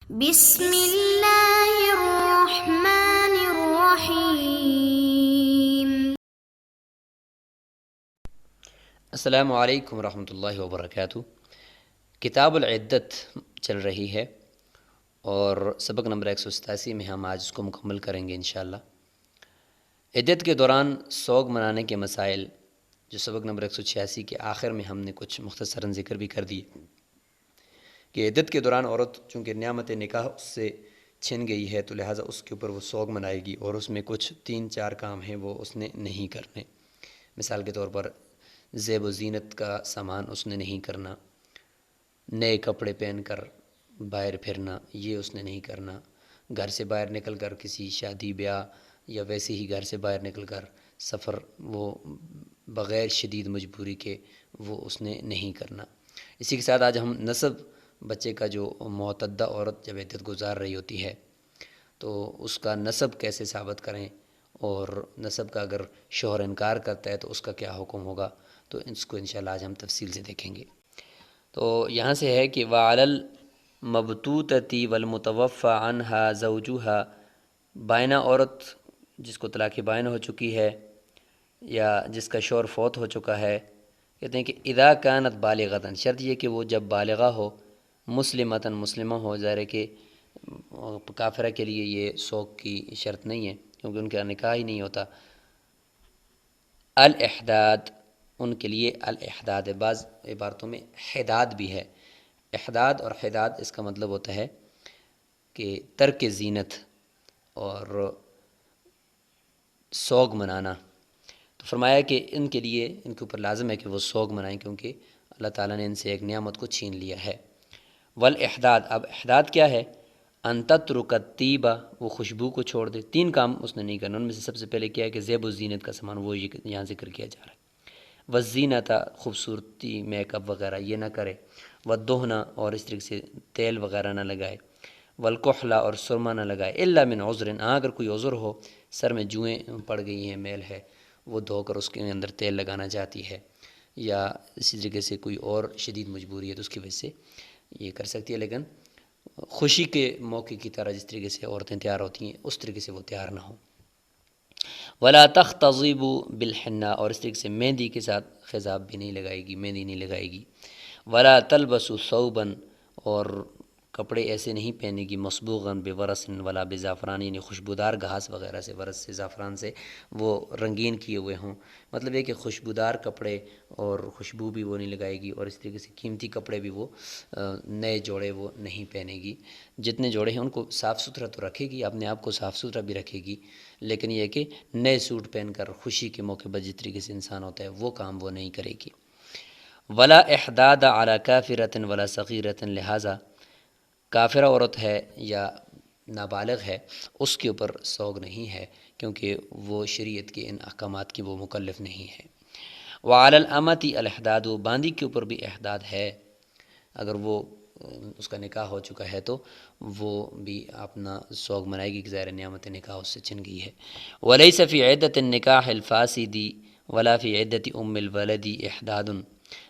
بسم اللہ الرحمن الرحیم۔ السلام علیکم ورحمۃ اللہ وبرکاتہ۔ کتاب العدت چل رہی ہے اور سبق نمبر 187 میں ہم آج اس کو مکمل کریں گے انشاءاللہ۔ عدت کے دوران سوگ منانے کے مسائل جو سبق نمبر 186 کے آخر میں ہم نے کچھ مختصراً ذکر بھی کر دیے کہ عدت کے دوران عورت چونکہ نعمت نکاح اس سے چھن گئی ہے تو لہٰذا اس کے اوپر وہ سوگ منائے گی اور اس میں کچھ 3-4 کام ہیں وہ اس نے نہیں کرنے۔ مثال کے طور پر زیب و زینت کا سامان اس نے نہیں کرنا، نئے کپڑے پہن کر باہر پھرنا یہ اس نے نہیں کرنا، گھر سے باہر نکل کر کسی شادی بیاہ یا ویسے ہی گھر سے باہر نکل کر سفر وہ بغیر شدید مجبوری کے وہ اس نے نہیں کرنا۔ اسی کے ساتھ آج ہم نسب بچے کا جو معتدہ عورت جب عدت گزار رہی ہوتی ہے تو اس کا نسب کیسے ثابت کریں، اور نسب کا اگر شوہر انکار کرتا ہے تو اس کا کیا حکم ہوگا، تو اس کو انشاءاللہ آج ہم تفصیل سے دیکھیں گے۔ تو یہاں سے ہے کہ وَعَلَى الْمَبْتُوتَةِ وَالْمُتَوَفَّى عَنْهَا زَوْجُهَا، بائنہ عورت جس کو طلاق بائن ہو چکی ہے یا جس کا شوہر فوت ہو چکا ہے، کہتے ہیں کہ اذا كانت بالغۃ، شرط یہ کہ وہ جب بالغہ ہو، مسلمۃ مسلمہ ہو، ظاہر ہے کہ کافرہ کے لیے یہ سوگ کی شرط نہیں ہے کیونکہ ان کا نکاح ہی نہیں ہوتا۔ الاحداد، ان کے لیے الاحداد ہے، بعض عبارتوں میں حداد بھی ہے۔ احداد اور حداد اس کا مطلب ہوتا ہے کہ ترک زینت اور سوگ منانا۔ تو فرمایا کہ ان کے لیے ان کے اوپر لازم ہے کہ وہ سوگ منائیں کیونکہ اللہ تعالیٰ نے ان سے ایک نعمت کو چھین لیا ہے۔ والاحداد، اب احداد کیا ہے؟ ان تترک الطیبہ، وہ خوشبو کو چھوڑ دے۔ 3 کام اس نے نہیں کرنا، ان میں سے سب سے پہلے کیا ہے کہ زیب و زینت کا سامان وہ یہاں ذکر کیا جا رہا ہے۔ والزینۃ، خوبصورتی میک اپ وغیرہ یہ نہ کرے۔ والدہن، اور اس طریقے سے تیل وغیرہ نہ لگائے۔ والکحل، اور سرما نہ لگائے۔ الا من عذر، اگر کوئی عذر ہو، سر میں جوئیں پڑ گئی ہیں، میل ہے، وہ دھو کر اس کے اندر تیل لگانا چاہتی ہے، یا اسی طریقے سے کوئی اور شدید مجبوری ہے تو اس کی وجہ سے یہ کر سکتی ہے، لیکن خوشی کے موقع کی طرح جس طریقے سے عورتیں تیار ہوتی ہیں اس طریقے سے وہ تیار نہ ہوں۔ ولا تختضب بالحناء، اور اس طریقے سے مہندی کے ساتھ خضاب بھی نہیں لگائے گی، مہندی نہیں لگائے گی۔ ولا تلبس ثوبا، اور کپڑے ایسے نہیں پہنے گی مصبوغا بورس ولا بزعفران، یعنی خوشبودار گھاس وغیرہ سے، ورس سے، زعفران سے وہ رنگین کیے ہوئے ہوں۔ مطلب یہ کہ خوشبودار کپڑے اور خوشبو بھی وہ نہیں لگائے گی، اور اس طریقے سے قیمتی کپڑے بھی وہ نئے جوڑے وہ نہیں پہنے گی۔ جتنے جوڑے ہیں ان کو صاف ستھرا تو رکھے گی، اپنے آپ کو صاف ستھرا بھی رکھے گی، لیکن یہ کہ نئے سوٹ پہن کر خوشی کے موقع پر جس طریقے سے انسان ہوتا ہے وہ کام وہ نہیں کرے گی۔ ولا احداد علی کافرۃ ولا صغیرۃ، لہٰذا کافرہ عورت ہے یا نابالغ ہے اس کے اوپر سوگ نہیں ہے کیونکہ وہ شریعت کے ان احکامات کی وہ مکلف نہیں ہے۔ وعلی الامۃ الاحداد، باندی کے اوپر بھی احداد ہے، اگر وہ اس کا نکاح ہو چکا ہے تو وہ بھی اپنا سوگ منائے گی کہ ظاہر نعمت نکاح اس سے چھن گئی ہے۔ ولیس فی عدۃ النکاح الفاسد ولا فی عدۃ ام الولد احداد،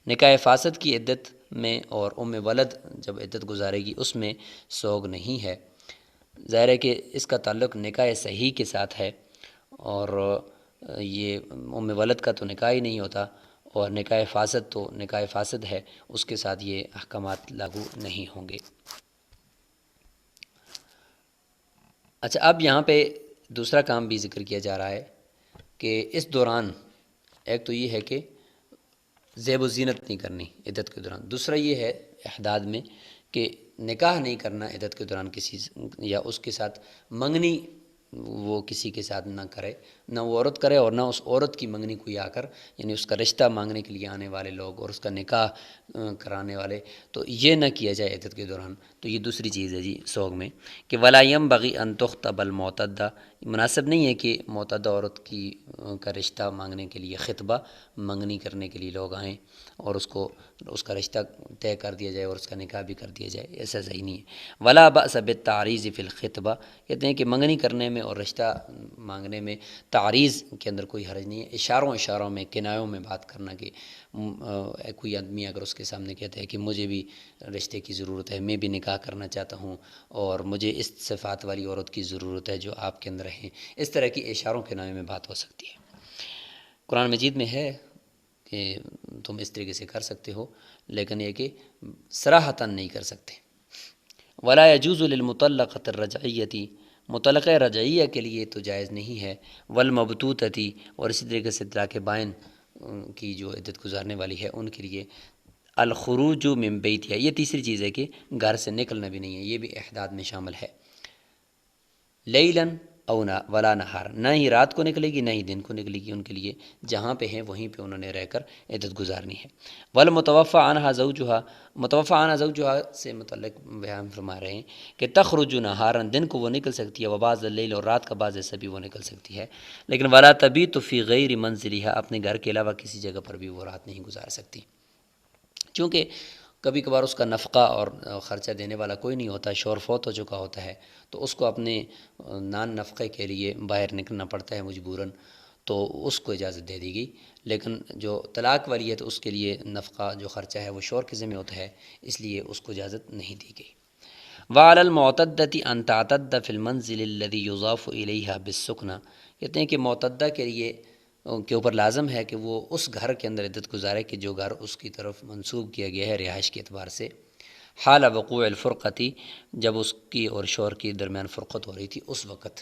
نکاح فاسد کی عدت میں اور ام ولد جب عدت گزارے گی اس میں سوگ نہیں ہے۔ ظاہر ہے کہ اس کا تعلق نکاح صحیح کے ساتھ ہے، اور یہ ام ولد کا تو نکاح ہی نہیں ہوتا، اور نکاح فاسد تو نکاح فاسد ہے، اس کے ساتھ یہ احکامات لاگو نہیں ہوں گے۔ اچھا، اب یہاں پہ دوسرا کام بھی ذکر کیا جا رہا ہے کہ اس دوران ایک تو یہ ہے کہ زیب و زینت نہیں کرنی عدت کے دوران، دوسرا یہ ہے احداد میں کہ نکاح نہیں کرنا عدت کے دوران کسی، یا اس کے ساتھ منگنی وہ کسی کے ساتھ نہ کرے، نہ وہ عورت کرے اور نہ اس عورت کی منگنی کوئی آ کر، یعنی اس کا رشتہ مانگنے کے لیے آنے والے لوگ اور اس کا نکاح کرانے والے، تو یہ نہ کیا جائے عدت کے دوران۔ تو یہ دوسری چیز ہے جی سوگ میں کہ ولا ينبغي ان تخطب المعتدہ، مناسب نہیں ہے کہ معتدہ عورت کی کا رشتہ مانگنے کے لیے، خطبہ منگنی کرنے کے لیے لوگ آئیں اور اس کا رشتہ طے کر دیا جائے اور اس کا نکاح بھی کر دیا جائے، ایسا صحیح نہیں ہے۔ ولا بأس بالتعریض فی الخطبہ، کہتے ہیں کہ منگنی کرنے میں اور رشتہ مانگنے میں تعریض کے اندر کوئی حرج نہیں ہے، اشاروں میں کنایوں میں بات کرنا کہ کوئی آدمی اگر اس کے سامنے کہتا ہے کہ مجھے بھی رشتے کی ضرورت ہے، میں بھی نکاح کرنا چاہتا ہوں اور مجھے اس صفات والی عورت کی ضرورت ہے جو آپ کے اندر ہیں، اس طرح کی اشاروں کنایوں میں بات ہو سکتی ہے۔ قرآن مجید میں ہے کہ تم اس طریقے سے کر سکتے ہو، لیکن یہ کہ صراحتاً نہیں کر سکتے۔ ولا يجوز للمطلقة الرجعیتی، مطلقہ رجعیہ کے لیے تو جائز نہیں ہے، والمبتوتتی، اور اسی طریقے سے طلاق بائن کی جو عدت گزارنے والی ہے ان کے لیے، الخروج من بیتھا، یہ تیسری چیز ہے کہ گھر سے نکلنا بھی نہیں ہے، یہ بھی احداد میں شامل ہے۔ لیلاً او نہ ولا نہار، نہ ہی رات کو نکلے گی نہ ہی دن کو نکلے گی، ان کے لیے جہاں پہ ہیں وہیں پہ انہوں نے رہ کر عدت گزارنی ہے۔ والمتوفی عنہا زوجہا، متوفی عنہا زوجہا سے متعلق بیان فرما رہے ہیں کہ تخرج نہاراً، دن کو وہ نکل سکتی ہے، وبعض اللیل، اور رات کا بعض حصہ بھی وہ نکل سکتی ہے، لیکن ولا تبیت فی غیر منزلہا، اپنے گھر کے علاوہ کسی جگہ پر بھی وہ رات نہیں گزار سکتی، چونکہ کبھی کبھار اس کا نفقہ اور خرچہ دینے والا کوئی نہیں ہوتا، شوہر فوت ہو چکا ہوتا ہے تو اس کو اپنے نان نفقے کے لیے باہر نکلنا پڑتا ہے مجبوراً، تو اس کو اجازت دے دی گئی، لیکن جو طلاق والی ہے تو اس کے لیے نفقہ جو خرچہ ہے وہ شوہر کے ذمہ ہوتا ہے، اس لیے اس کو اجازت نہیں دی گئی۔ وعلی المعتدۃ ان تعتد فی المنزل الذی یضاف الیہا بالسکنہ، کہتے ہیں کہ معتدہ کے لیے کے اوپر لازم ہے کہ وہ اس گھر کے اندر عدت گزارے کہ جو گھر اس کی طرف منسوب کیا گیا ہے رہائش کے اعتبار سے، حال وقوع الفرقتی، جب اس کی اور شوہر کی درمیان فرقت ہو رہی تھی اس وقت،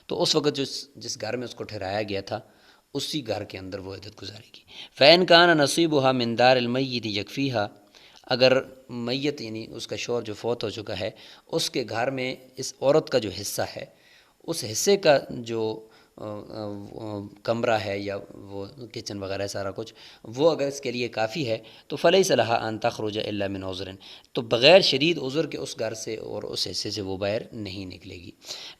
تو اس وقت جس گھر میں اس کو ٹھہرایا گیا تھا اسی گھر کے اندر وہ عدت گزارے گی۔ فإن كان نصیبها من دار المیت یکفیها، اگر میت یعنی اس کا شوہر جو فوت ہو چکا ہے اس کے گھر میں اس عورت کا جو حصہ ہے، اس حصے کا جو کمرہ ہے یا وہ کچن وغیرہ سارا کچھ، وہ اگر اس کے لیے کافی ہے تو فلیس لہا ان تخرج الا من عذر، تو بغیر شدید عذر کے اس گھر سے اور اس حصے سے وہ باہر نہیں نکلے گی۔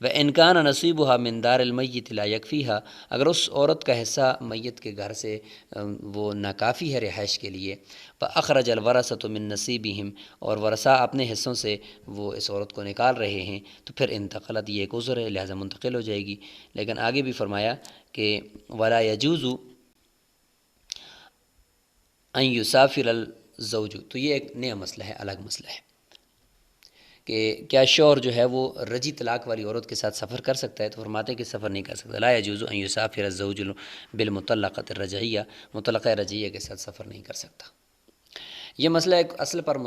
وإن كان نصیبها من دار المیت لا یکفیها، اگر اس عورت کا حصہ میت کے گھر سے وہ ناکافی ہے رہائش کے لیے، فأخرج الورثة من نصیبهم، اور ورثاء اپنے حصوں سے وہ اس عورت کو نکال رہے ہیں، تو پھر انتقلت، یہ ایک عذر ہے لہٰذا منتقل ہو جائے گی۔ لیکن آگے بھی فرمایا کہ ولا يجوز ان یسافر الزوج، تو یہ ایک نیا مسئلہ ہے، الگ مسئلہ ہے کہ کیا شوہر جو ہے وہ رجی طلاق والی عورت کے ساتھ سفر کر سکتا ہے، تو فرماتے ہیں کہ سفر نہیں کر سکتا۔ لا يجوز ان یسافر الزوج بالمطلقۃ الرجعیہ، مطلقہ رجعیہ کے ساتھ سفر نہیں کر سکتا۔ یہ مسئلہ ایک اصل پر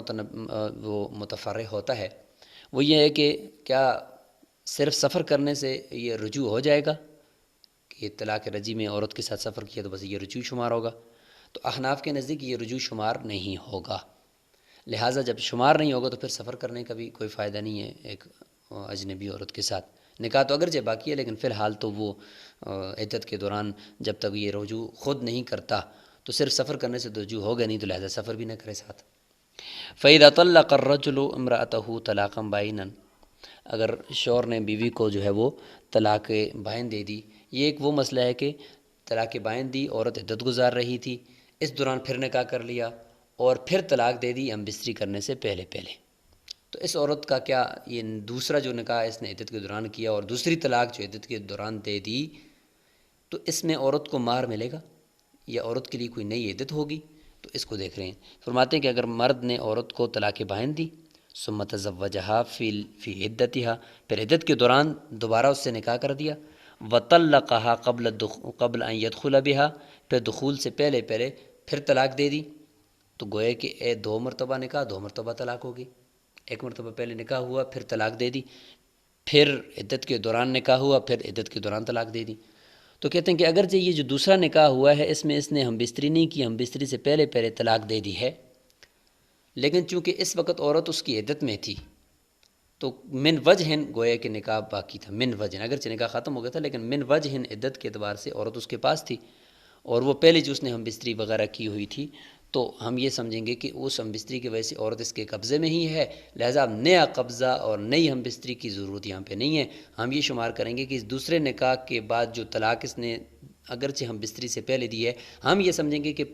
وہ متفرع ہوتا ہے، وہ یہ ہے کہ کیا صرف سفر کرنے سے یہ رجوع ہو جائے گا کہ طلاق رجعی میں عورت کے ساتھ سفر کیا تو بس یہ رجوع شمار ہوگا، تو احناف کے نزدیک یہ رجوع شمار نہیں ہوگا، لہٰذا جب شمار نہیں ہوگا تو پھر سفر کرنے کا بھی کوئی فائدہ نہیں ہے ایک اجنبی عورت کے ساتھ۔ نکاح تو اگرچہ باقی ہے لیکن فی الحال تو وہ عدت کے دوران جب تک یہ رجوع خود نہیں کرتا تو صرف سفر کرنے سے تو رجوع ہوگا نہیں، تو لہٰذا سفر بھی نہ کرے ساتھ۔ فَإِذَا طَلَّقَ الرَّجُلُ امْرَأَتَهُ طَلَاقًا بَائِنًا، اگر شوہر نے بیوی کو جو ہے وہ طلاق بائن دے دی، یہ ایک وہ مسئلہ ہے کہ طلاق بائن دی، عورت عدت گزار رہی تھی، اس دوران پھر نکاح کر لیا اور پھر طلاق دے دی ہم بستری کرنے سے پہلے تو اس عورت کا کیا یہ دوسرا جو نکاح اس نے عدت کے دوران کیا اور دوسری طلاق جو عدت کے دوران دے دی، تو اس میں عورت کو مہر ملے گا یا عورت کے لیے کوئی نئی عدت ہوگی؟ تو اس کو دیکھ رہے ہیں، فرماتے ہیں کہ اگر مرد نے عورت کو طلاق بائن دی، ثم تزوجہا فی عدتہا، پھر عدت کے دوران دوبارہ اس سے نکاح کر دیا، وطلقہا قبل ان یدخل بہا، پھر دخول سے پہلے پھر طلاق دے دی، تو گویا کہ دو مرتبہ نکاح، دو مرتبہ طلاق ہوگی، ایک مرتبہ پہلے نکاح ہوا پھر طلاق دے دی، پھر عدت کے دوران نکاح ہوا پھر عدت کے دوران طلاق دے دی۔ تو کہتے ہیں کہ اگرچہ یہ جو دوسرا نکاح ہوا ہے اس میں اس نے ہم بستری نہیں کی، ہم بستری سے پہلے طلاق دے دی ہے، لیکن چونکہ اس وقت عورت اس کی عدت میں تھی تو من وجہن گویا کہ نکاح باقی تھا، من وجہن اگرچہ نکاح ختم ہو گیا تھا لیکن من وجہن عدت کے اعتبار سے عورت اس کے پاس تھی، اور وہ پہلے جو اس نے ہم بستری وغیرہ کی ہوئی تھی تو ہم یہ سمجھیں گے کہ اس ہم بستری کی وجہ سے عورت اس کے قبضے میں ہی ہے، لہٰذا اب نیا قبضہ اور نئی ہم بستری کی ضرورت یہاں پہ نہیں ہے۔ ہم یہ شمار کریں گے کہ اس دوسرے نکاح کے بعد جو طلاق اس نے اگرچہ ہم بستری سے پہلے دی ہے، ہم یہ سمجھیں گے کہ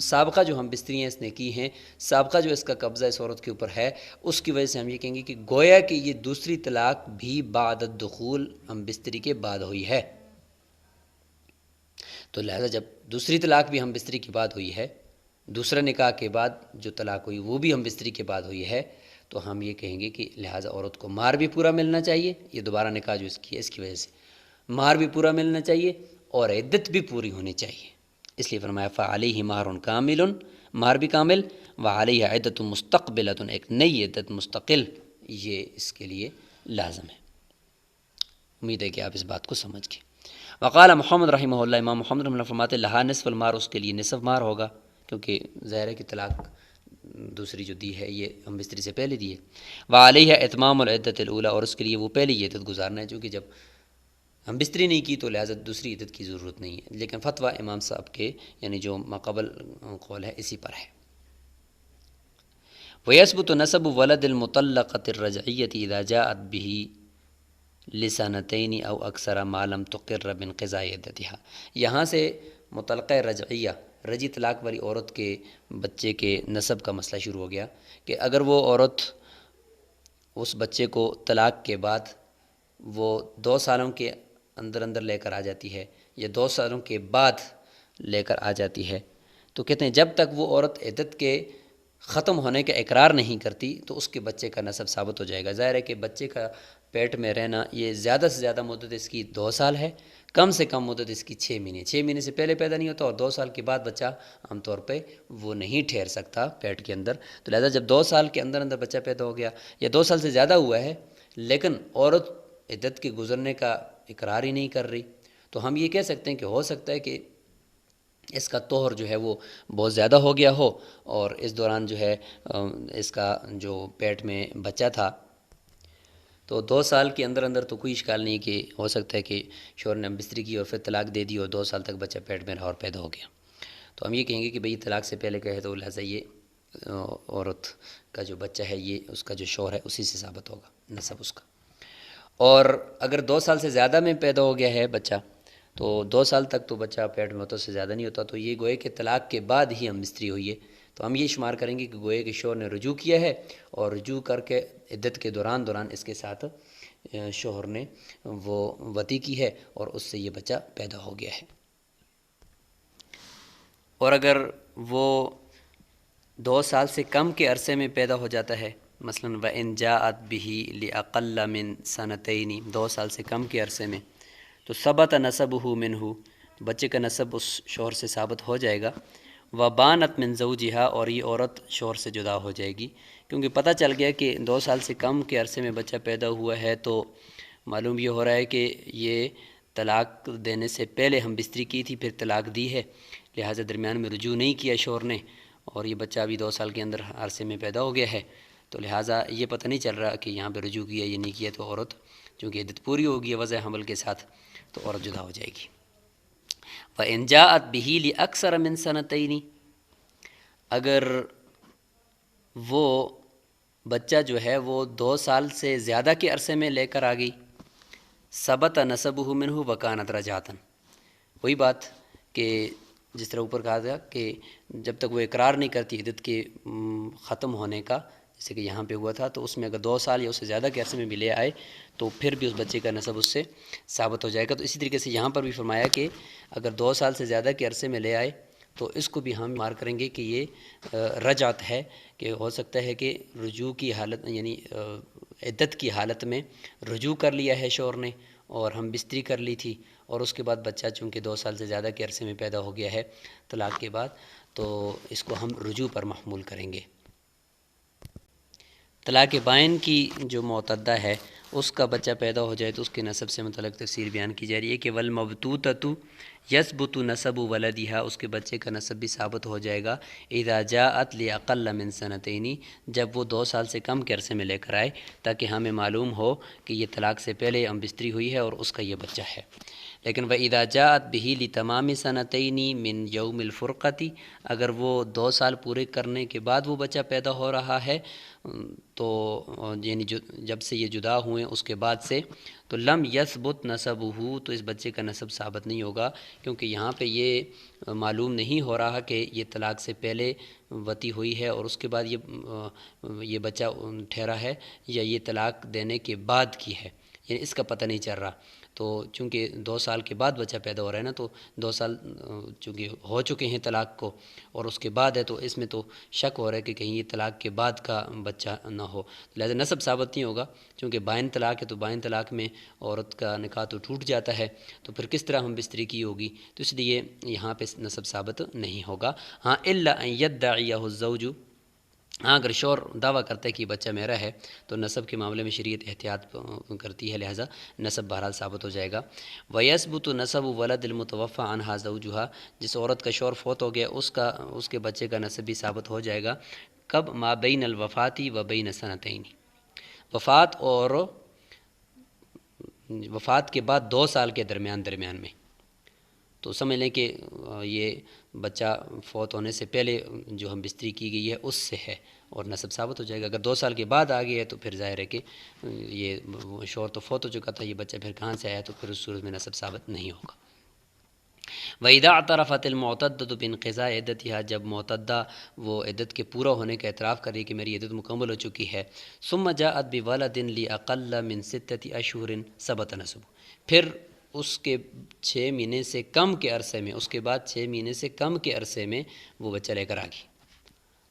سابقہ جو ہم بستریاں اس نے کی ہیں، سابقہ جو اس کا قبضہ اس عورت کے اوپر ہے، اس کی وجہ سے ہم یہ کہیں گے کہ گویا کہ یہ دوسری طلاق بھی بعد الدخول ہم بستری کے بعد ہوئی ہے۔ تو لہٰذا جب دوسری طلاق بھی ہم بستری کے بعد ہوئی ہے، دوسرا نکاح کے بعد جو طلاق ہوئی وہ بھی ہم بستری کے بعد ہوئی ہے، تو ہم یہ کہیں گے کہ لہٰذا عورت کو مہر بھی پورا ملنا چاہیے، یہ دوبارہ نکاح جو اس کی ہے اس کی وجہ سے مہر بھی پورا ملنا چاہیے اور عدت بھی پوری ہونی چاہیے۔ اس لیے فرمایا فعلیہ مہر کامل، مہر بھی کامل، وعلیہ عدت مستقبلۃ، ایک نئی عدت مستقل، یہ اس کے لیے لازم ہے۔ امید ہے کہ آپ اس بات کو سمجھ گئے۔ وقال محمد رحمہ اللہ، امام محمد رحمہ اللہ فرماتے لہا نصف المہر، اس کے لیے نصف مہر ہوگا، کیونکہ ظاہر ہے کہ طلاق دوسری جو دی ہے یہ ہم بستری سے پہلے دی ہے۔ وعلیہ اتمام العدت الاولی، اور اس کے لیے وہ پہلے یہ عدت گزارنا ہے، چونکہ جب ہم بستری نہیں کی تو لہٰذا دوسری عدت کی ضرورت نہیں ہے، لیکن فتویٰ امام صاحب کے یعنی جو ماقبل قول ہے اسی پر ہے۔ وَيَثْبُتُ نَسَبُ وَلَدِ الْمُطَلَّقَةِ الرَّجْعِيَّةِ إِذَا جَاءَتْ بِهِ لِسَنَتَيْنِ أَوْ أَكْثَرَ مَا لَمْ تُقِرَّ بِانْقِضَاءِ عِدَّتِهَا۔ یہاں سے مطلقہ رجعیہ، رجی طلاق والی عورت کے بچے کے نسب کا مسئلہ شروع ہو گیا کہ اگر وہ عورت اس بچے کو طلاق کے بعد وہ 2 سالوں کے اندر اندر لے کر آ جاتی ہے یا 2 سالوں کے بعد لے کر آ جاتی ہے، تو کہتے ہیں جب تک وہ عورت عدت کے ختم ہونے کا اقرار نہیں کرتی تو اس کے بچے کا نسب ثابت ہو جائے گا۔ ظاہر ہے کہ بچے کا پیٹ میں رہنا یہ زیادہ سے زیادہ مدت اس کی 2 سال ہے، کم سے کم مدت اس کی 6 مہینے، 6 مہینے سے پہلے پیدا نہیں ہوتا، اور 2 سال کے بعد بچہ عام طور پہ وہ نہیں ٹھہر سکتا پیٹ کے اندر۔ تو لہذا جب 2 سال کے اندر اندر بچہ پیدا ہو گیا یا 2 سال سے زیادہ ہوا ہے لیکن عورت عدت کے گزرنے کا اقرار ہی نہیں کر رہی، تو ہم یہ کہہ سکتے ہیں کہ ہو سکتا ہے کہ اس کا طہر جو ہے وہ بہت زیادہ ہو گیا ہو، اور اس دوران جو ہے اس کا جو پیٹ میں بچہ تھا، تو 2 سال کے اندر اندر تو کوئی اشکال نہیں کہ ہو سکتا ہے کہ شوہر نے بستری کی اور پھر طلاق دے دی اور 2 سال تک بچہ پیٹ میں رہا اور پیدا ہو گیا، تو ہم یہ کہیں گے کہ بھئی طلاق سے پہلے کہے تو لہٰذا یہ عورت کا جو بچہ ہے یہ اس کا جو شوہر ہے اسی سے ثابت ہوگا نسب اس کا۔ اور اگر 2 سال سے زیادہ میں پیدا ہو گیا ہے بچہ، تو 2 سال تک تو بچہ پیٹ میں ہوتا سے زیادہ نہیں ہوتا، تو یہ گوئے کہ طلاق کے بعد ہی ہم بستری ہوئی ہے، تو ہم یہ شمار کریں گے کہ گوئے کہ شوہر نے رجوع کیا ہے اور رجوع کر کے عدت کے دوران اس کے ساتھ شوہر نے وہ وطی کی ہے اور اس سے یہ بچہ پیدا ہو گیا ہے۔ اور اگر وہ 2 سال سے کم کے عرصے میں پیدا ہو جاتا ہے، مثلاً وَإِنْ جَاءَتْ بِهِ لِأَقَلَّ مِنْ سَنَتَيْنِ، 2 سال سے کم کے عرصے میں، تو ثبت نسبہ منہ، بچے کا نسب اس شوہر سے ثابت ہو جائے گا۔ وبانت من زوجہا، اور یہ عورت شوہر سے جدا ہو جائے گی، کیونکہ پتہ چل گیا کہ 2 سال سے کم کے عرصے میں بچہ پیدا ہوا ہے، تو معلوم یہ ہو رہا ہے کہ یہ طلاق دینے سے پہلے ہم بستری کی تھی پھر طلاق دی ہے، لہٰذا درمیان میں رجوع نہیں کیا شوہر نے، اور یہ بچہ ابھی 2 سال کے اندر عرصے میں پیدا ہو گیا ہے، تو لہٰذا یہ پتہ نہیں چل رہا کہ یہاں پہ رجوع کیا یا نہیں کیا، تو عورت چونکہ عدت پوری ہوگی وضع حمل کے ساتھ تو عورت جدا ہو جائے گی۔ وَإِنْ جَاءَتْ بِهِ لِأَكْثَرَ مِنْ سَنَتَيْنِ، اگر وہ بچہ جو ہے وہ 2 سال سے زیادہ کے عرصے میں لے کر آ گئی، ثبت نسبہ منہ وکانت رجعۃ، وہی بات کہ جس طرح اوپر کہا تھا کہ جب تک وہ اقرار نہیں کرتی عدت کے ختم ہونے کا، جیسے کہ یہاں پہ ہوا تھا، تو اس میں اگر 2 سال یا اس سے زیادہ کے عرصے میں بھی لے آئے تو پھر بھی اس بچے کا نسب اس سے ثابت ہو جائے گا۔ تو اسی طریقے سے یہاں پر بھی فرمایا کہ اگر 2 سال سے زیادہ کے عرصے میں لے آئے تو اس کو بھی ہم مار کریں گے کہ یہ رجعت ہے، کہ ہو سکتا ہے کہ رجوع کی حالت یعنی عدت کی حالت میں رجوع کر لیا ہے شوہر نے اور ہم بستری کر لی تھی، اور اس کے بعد بچہ چونکہ 2 سال سے زیادہ کے عرصے میں پیدا ہو گیا ہے طلاق کے بعد، تو اس کو ہم رجوع پر محمول کریں گے۔ طلاق بائن کی جو معتدہ ہے اس کا بچہ پیدا ہو جائے تو اس کے نسب سے متعلق تفصیل بیان کی جا رہی ہے کہ والمبتوتۃ یثبت نسب ولدہا، اس کے بچے کا نسب بھی ثابت ہو جائے گا اذا جاءت لاقل من سنتین، جب وہ 2 سال سے کم کے عرصے میں لے کر آئے، تاکہ ہمیں معلوم ہو کہ یہ طلاق سے پہلے ہم بستری ہوئی ہے اور اس کا یہ بچہ ہے۔ لیکن وَإِذَا جَاءَتْ بِهِ لِتَمَامِ سَنَتَيْنِ مِنْ يَوْمِ الْفُرْقَةِ، اگر وہ 2 سال پورے کرنے کے بعد وہ بچہ پیدا ہو رہا ہے، تو یعنی جب سے یہ جدا ہوئے اس کے بعد سے، تو لم یثبت نسبہ، تو اس بچے کا نسب ثابت نہیں ہوگا، کیونکہ یہاں پہ یہ معلوم نہیں ہو رہا کہ یہ طلاق سے پہلے وطی ہوئی ہے اور اس کے بعد یہ بچہ ٹھہرا ہے یا یہ طلاق دینے کے بعد کی ہے، یعنی اس کا پتہ نہیں چل رہا، تو چونکہ 2 سال کے بعد بچہ پیدا ہو رہا ہے نا، تو 2 سال چونکہ ہو چکے ہیں طلاق کو اور اس کے بعد ہے، تو اس میں تو شک ہو رہا ہے کہ کہیں یہ طلاق کے بعد کا بچہ نہ ہو، لہذا نسب ثابت نہیں ہوگا، چونکہ بائن طلاق ہے تو بائن طلاق میں عورت کا نکاح تو ٹوٹ جاتا ہے، تو پھر کس طرح ہم بستری کی ہوگی، تو اس لیے یہاں پہ نسب ثابت نہیں ہوگا۔ ہاں الا ان یدعیہ الزوج، ہاں اگر شوہر دعویٰ کرتا ہے کہ یہ بچہ میرا ہے تو نسب کے معاملے میں شریعت احتیاط کرتی ہے، لہٰذا نسب بہرحال ثابت ہو جائے گا۔ وَيَثْبُتُ نَسَبُ وَلَدِ الْمُتَوَفَّى عَنْهَا زَوْجُهَا، جس عورت کا شوہر فوت ہو گیا اس کے بچے کا نسب بھی ثابت ہو جائے گا۔ کب؟ ما بین الوفاتی و بین سنتین، وفات اور وفات کے بعد 2 سال کے درمیان میں، تو سمجھ لیں کہ یہ بچہ فوت ہونے سے پہلے جو ہم بستری کی گئی ہے اس سے ہے اور نسب ثابت ہو جائے گا۔ اگر 2 سال کے بعد آ گیا ہے تو پھر ظاہر ہے کہ یہ شوہر تو فوت ہو چکا تھا، یہ بچہ پھر کہاں سے آیا، تو پھر اس صورت میں نسب ثابت نہیں ہوگا۔ وَإِذَا اعْتَرَفَتِ الْمُعْتَدَّةُ بِانْقِضَاءِ عِدَّتِهَا، جب معتدہ وہ عدت کے پورا ہونے کا اعتراف کر رہی کہ میری عدت مکمل ہو چکی ہے، ثُمَّ جَاءَتْ بِوَلَدٍ لِأَقَلَّ مِنْ 6 أَشْهُرٍ ثَبَتَ نَسَبُهُ، پھر اس کے 6 مہینے سے کم کے عرصے میں، اس کے بعد 6 مہینے سے کم کے عرصے میں وہ بچہ لے کر آ گئی،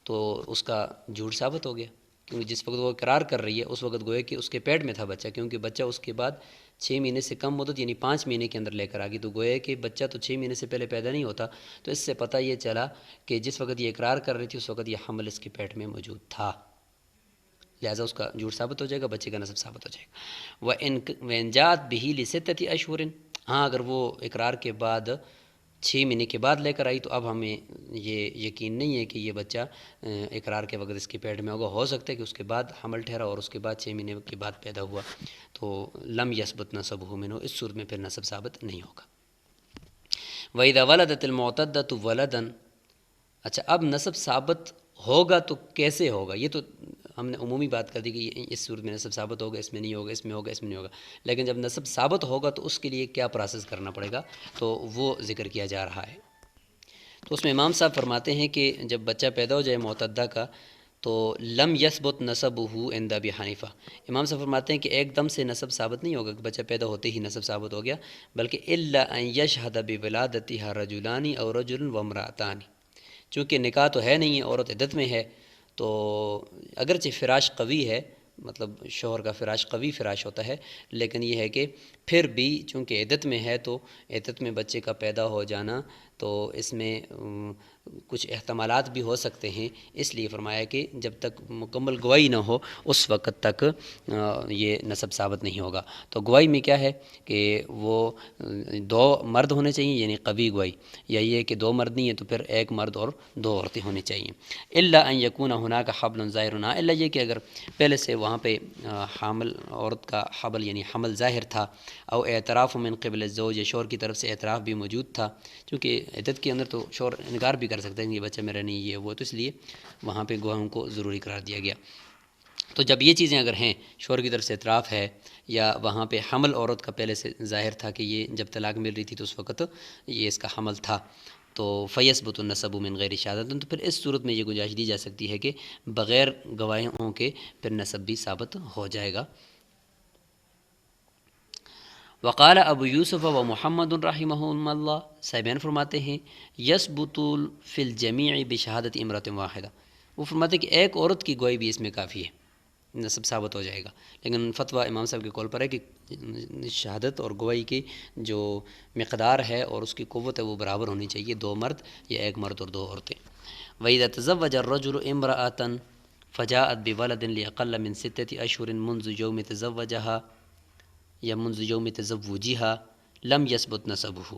تو اس کا جھوٹ ثابت ہو گیا، کیونکہ جس وقت وہ اقرار کر رہی ہے اس وقت گویا کہ اس کے پیٹ میں تھا بچہ، کیونکہ بچہ اس کے بعد 6 مہینے سے کم مدت یعنی 5 مہینے کے اندر لے کر آ گئی، تو گویا کہ بچہ تو 6 مہینے سے پہلے پیدا نہیں ہوتا، تو اس سے پتہ یہ چلا کہ جس وقت یہ اقرار کر رہی تھی اس وقت یہ حمل اس کے پیٹ میں موجود تھا، لہٰذا اس کا جھوٹ ثابت ہو جائے گا، بچے کا نسب ثابت ہو جائے گا۔ وَإِنْ جَاءَتْ بِهِ لِسِتَّةِ أَشْهُرٍ، ہاں اگر وہ اقرار کے بعد 6 مہینے کے بعد لے کر آئی تو اب ہمیں یہ یقین نہیں ہے کہ یہ بچہ اقرار کے وقت اس کے پیٹ میں ہوگا، ہو سکتا ہے کہ اس کے بعد حمل ٹھہرا اور اس کے بعد 6 مہینے کے بعد پیدا ہوا، تو لم یثبت نسبہ منہ، اس صورت میں پھر نسب ثابت نہیں ہوگا۔ وَإِذَا وَلَدَتِ الْمُعْتَدَّةُ وَلَدًا، اچھا اب نسب ثابت ہوگا تو کیسے ہوگا، یہ تو ہم نے عمومی بات کر دی کہ اس صورت میں نسب ثابت ہوگا، اس میں نہیں ہوگا، اس میں ہوگا، اس میں نہیں ہوگا، لیکن جب نسب ثابت ہوگا تو اس کے لیے کیا پروسیس کرنا پڑے گا، تو وہ ذکر کیا جا رہا ہے۔ تو اس میں امام صاحب فرماتے ہیں کہ جب بچہ پیدا ہو جائے معتدہ کا تو لم یثبت نسبہ عند ابی حنیفہ، امام صاحب فرماتے ہیں کہ ایک دم سے نسب ثابت نہیں ہوگا کہ بچہ پیدا ہوتے ہی نسب ثابت ہو گیا، بلکہ الا ان یشہد بولادتها رجلان او رجل وامرأتان، چونکہ نکاح تو ہے نہیں، عورت عدت میں ہے، تو اگرچہ فراش قوی ہے، مطلب شوہر کا فراش قوی فراش ہوتا ہے، لیکن یہ ہے کہ پھر بھی چونکہ عدت میں ہے تو عدت میں بچے کا پیدا ہو جانا تو اس میں کچھ احتمالات بھی ہو سکتے ہیں، اس لیے فرمایا کہ جب تک مکمل گواہی نہ ہو اس وقت تک یہ نسب ثابت نہیں ہوگا۔ تو گواہی میں کیا ہے کہ وہ 2 مرد ہونے چاہیے، یعنی قوی گواہی، یا یہ کہ 2 مرد نہیں ہے تو پھر 1 مرد اور 2 عورتیں ہونی چاہیے۔ الا ان یکون ہناک حبل ظاہر، الا یہ کہ اگر پہلے سے وہاں پہ حامل عورت کا حبل یعنی حمل ظاہر تھا، او اعتراف من قبل الزوج، شوہر کی طرف سے اعتراف بھی موجود تھا، چونکہ عدت کے اندر تو شوہر انکار بھی کر سکتا ہے کہ یہ بچہ میرا نہیں، یہ وہ، تو اس لیے وہاں پہ گواہوں کو ضروری قرار دیا گیا۔ تو جب یہ چیزیں اگر ہیں، شوہر کی طرف سے اعتراف ہے یا وہاں پہ حمل عورت کا پہلے سے ظاہر تھا کہ یہ جب طلاق مل رہی تھی تو اس وقت یہ اس کا حمل تھا، تو فیثبت النسب من غیر شہادت، تو پھر اس صورت میں یہ گنجائش دی جا سکتی ہے کہ بغیر گواہوں کے پھر نسب بھی ثابت ہو جائے گا۔ وقال ابو یوسف و محمد رحمہ اللہ، صاحبین فرماتے ہیں یثبت فی الجمیع بشہادت امرأۃ واحدہ، وہ فرماتے ہیں کہ ایک عورت کی گواہی بھی اس میں کافی ہے، نسب ثابت ہو جائے گا، لیکن فتویٰ امام صاحب کے قول پر ہے کہ شہادت اور گواہی کی جو مقدار ہے اور اس کی قوت ہے وہ برابر ہونی چاہیے، 2 مرد یا 1 مرد اور 2 عورتیں۔ وَإِذَا تَزَوَّجَ الرَّجُلُ امْرَأَةً فَجَاءَتْ بِوَلَدٍ لِأَقَلَّ مِنْ 6 أشهر منذ يوم تزوجها یا منذ یوم تزوجها لم یثبت نسبہ،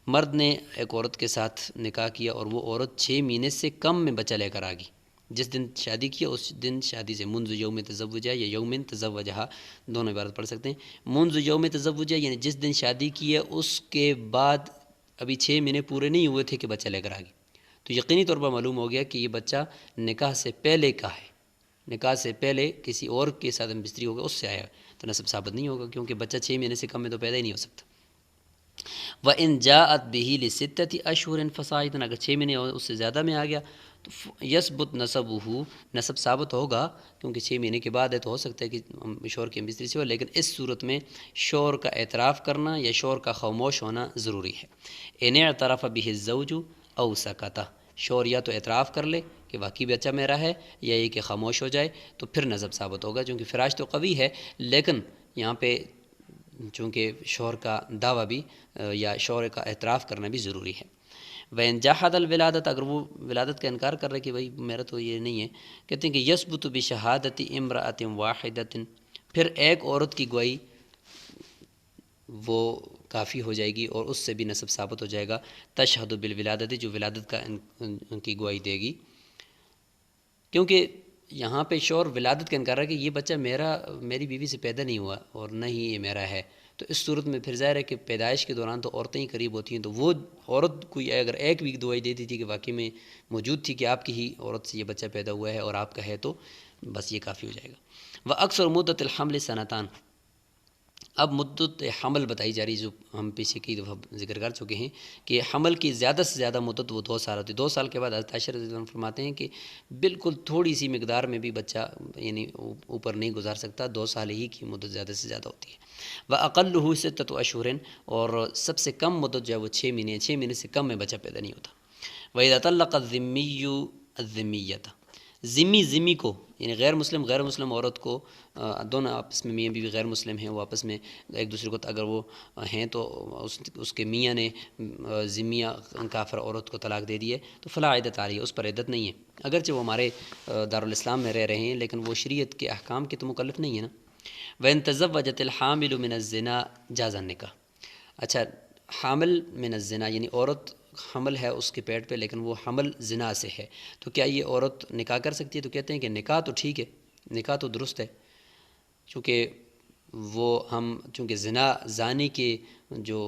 مرد نے ایک عورت کے ساتھ نکاح کیا اور وہ عورت 6 مہینے سے کم میں بچہ لے کر آ گئی، جس دن شادی کیا اس دن شادی سے، منذ یوم تزوجہ یا یوم تزوجہا دونوں عبارت پڑھ سکتے ہیں، منذ یوم تزوجہ یعنی جس دن شادی کی ہے اس کے بعد ابھی 6 مہینے پورے نہیں ہوئے تھے کہ بچہ لے کر آ گئی، تو یقینی طور پر معلوم ہو گیا کہ یہ بچہ نکاح سے پہلے کا ہے، نکاح سے پہلے کسی اور کے ساتھ بستری ہوگا اس سے آیا، تو نسب ثابت نہیں ہوگا کیونکہ بچہ 6 مہینے سے کم میں تو پیدا ہی نہیں ہو سکتا۔ وَإِنْ جَاءَتْ بِهِ لِسِتَّةِ أَشْهُرٍ فَصَاعِدًا، اگر 6 مہینے اس سے زیادہ میں آ گیا تو یثبت نسبہ، نسب ثابت ہوگا کیونکہ 6 مہینے کے بعد ہے تو ہو سکتا ہے کہ شوہر کی مستری سے ہو، لیکن اس صورت میں شوہر کا اعتراف کرنا یا شوہر کا خاموش ہونا ضروری ہے۔ ان اعترف بہ الزوج او سکت، شوہر یا تو اعتراف کر لے کہ واقعی بچہ میرا ہے، یا یہ کہ خاموش ہو جائے تو پھر نسب ثابت ہوگا، چونکہ فراش تو قوی ہے لیکن یہاں پہ چونکہ شوہر کا دعویٰ بھی یا شوہر کا اعتراف کرنا بھی ضروری ہے۔ وَإِن جَحَدَ الْوِلَادَةَ، اگر وہ ولادت کا انکار کر رہے کہ بھائی میرا تو یہ نہیں ہے، کہتے ہیں کہ یثبت بشہادت امرأۃ واحدۃ، پھر ایک عورت کی گواہی وہ کافی ہو جائے گی اور اس سے بھی نسب ثابت ہو جائے گا، تشہد بالولادت، جو ولادت کا ان کی گواہی دے گی، کیونکہ یہاں پہ شوہر ولادت کا انکار ہے کہ یہ بچہ میری بیوی سے پیدا نہیں ہوا اور نہ ہی یہ میرا ہے، تو اس صورت میں پھر ظاہر ہے کہ پیدائش کے دوران تو عورتیں ہی قریب ہوتی ہیں، تو وہ عورت کوئی اگر ایک بھی گواہی دیتی تھی کہ واقعی میں موجود تھی کہ آپ کی ہی عورت سے یہ بچہ پیدا ہوا ہے اور آپ کا ہے، تو بس یہ کافی ہو جائے گا۔ وَأَكْثَرُ مُدَّةِ الْحَمْلِ سَنَتان، اب مدت حمل بتائی جا رہی جو ہم پیچھے کئی دفعہ ذکر کر چکے ہیں کہ حمل کی زیادہ سے زیادہ مدت وہ 2 سال ہوتی ہے۔ 2 سال کے بعد حضرت عائشہ رضی اللہ عنہ فرماتے ہیں کہ بالکل تھوڑی سی مقدار میں بھی بچہ یعنی اوپر نہیں گزار سکتا، 2 سال ہی کی مدت زیادہ سے زیادہ ہوتی ہے۔ وَأَقَلُّهُ 6 أشهر، اور سب سے کم مدت جو ہے وہ 6 مہینے، 6 مہینے سے کم میں بچہ پیدا نہیں ہوتا۔ وَإِذَا طَلَّقَ الذِّمِّيُّ الذِّمِّيَّةَ، ذمی کو یعنی غیر مسلم عورت کو، دونوں آپس میں میاں بیوی غیر مسلم ہیں، وہ آپس میں ایک دوسرے کو اگر وہ ہیں تو اس کے میاں نے ذمیہ کافر عورت کو طلاق دے دی ہے تو فلا عدت علیہ، اس پر عدت نہیں ہے، اگرچہ وہ ہمارے دارالاسلام میں رہ رہے ہیں لیکن وہ شریعت کے احکام کے تو مکلف نہیں ہے نا۔ وَإِن تَزَوَّجَتِ الْحَامِلُ مِنَ الزِّنَا جَازَ النِّکاح، اچھا حامل من الزنا یعنی عورت حمل ہے اس کے پیٹ پہ لیکن وہ حمل زنا سے ہے، تو کیا یہ عورت نکاح کر سکتی ہے؟ تو کہتے ہیں کہ نکاح تو ٹھیک ہے، نکاح تو درست ہے، چونکہ وہ ہم چونکہ زانی کے جو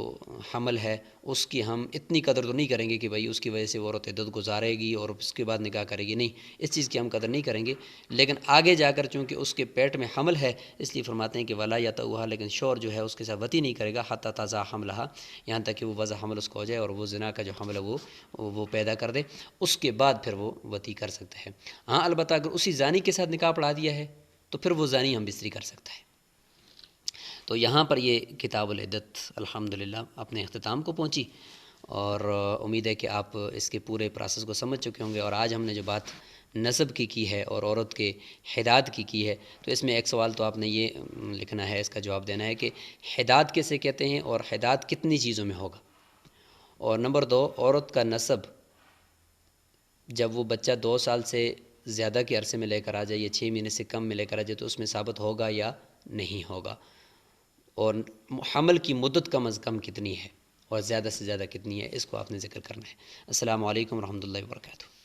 حمل ہے اس کی ہم اتنی قدر تو نہیں کریں گے کہ بھائی اس کی وجہ سے وہ عورت عدت گزارے گی اور اس کے بعد نکاح کرے گی، نہیں، اس چیز کی ہم قدر نہیں کریں گے، لیکن آگے جا کر چونکہ اس کے پیٹ میں حمل ہے اس لیے فرماتے ہیں کہ ولا یطؤھا، لیکن شوہر جو ہے اس کے ساتھ وطی نہیں کرے گا حتی تضع حملھا، یہاں تک کہ وہ وضع حمل اس کو ہو جائے اور وہ زنا کا جو حمل ہے وہ پیدا کر دے، اس کے بعد پھر وہ وطی کر سکتا ہے۔ ہاں البتہ اگر اسی زانی کے ساتھ نکاح پڑھا دیا ہے تو پھر وہ زانی ہم بستری کر سکتا ہے۔ تو یہاں پر یہ کتاب العدت الحمدللہ اپنے اختتام کو پہنچی، اور امید ہے کہ آپ اس کے پورے پروسیس کو سمجھ چکے ہوں گے، اور آج ہم نے جو بات نسب کی ہے اور عورت کے حداد کی ہے، تو اس میں ایک سوال تو آپ نے یہ لکھنا ہے، اس کا جواب دینا ہے کہ حداد کیسے کہتے ہیں اور حداد کتنی چیزوں میں ہوگا، اور نمبر 2 عورت کا نسب جب وہ بچہ 2 سال سے زیادہ کے عرصے میں لے کر آ جائے یا 6 مہینے سے کم میں لے کر آ جائے تو اس میں ثابت ہوگا یا نہیں ہوگا، اور حمل کی مدت کم از کم کتنی ہے اور زیادہ سے زیادہ کتنی ہے، اس کو آپ نے ذکر کرنا ہے۔ السلام علیکم ورحمۃ اللہ وبرکاتہ۔